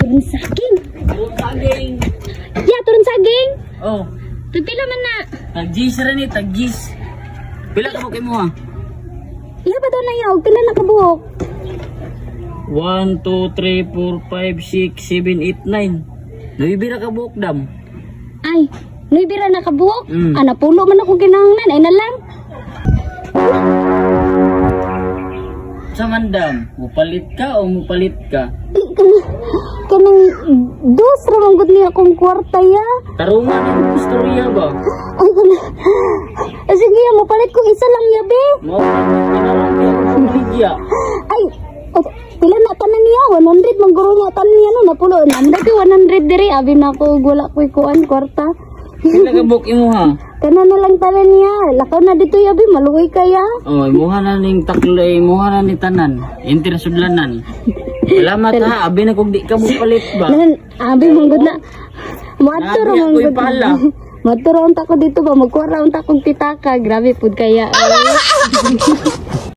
turun saging. Turun saging. Ya, turun saging. Oh. Pila man na. Tag-gis rin eh, tag-gis. Pila ka bukin mo ha? Iya ba daw na yaw? Pila na kabuok? 1, 2, 3, 4, 5, 6, 7, 8, 9. Nabibira ka buok dam. Ay, nabibira na kabuok? Mm. Napulo man ako kinahanglan. Ay na lang. Sa mandam, mupalit ka o mupalit ka? Kanang dos ramang gud niya akong kwarta ya. Tarungan ang istorya ba? Ay, sige, mapalit ko isa lang ya, be. Mau pinarang niya ang ligya. Ay, pila na tanan niya? 100 man guro niya tanan niya no. Napulo, 100 diri. Abi na ako, wala ko'y kuan, kwarta. Pila ka buok mo ha? Kanan na lang tanan niya. Lakaw na dito ya, be. Maluoy kaya. Oh, imuha na ning taklay, imuha na ni tanan. Interesudlanan. Salamat ha, abi na kung di ka mo palit ba? Nan, abi mong gud na. Maturo Abi mong ako'y gud. pala. Maturo unta ko dito ba, magkuha unta kong pitaka. Grabe pud kaya.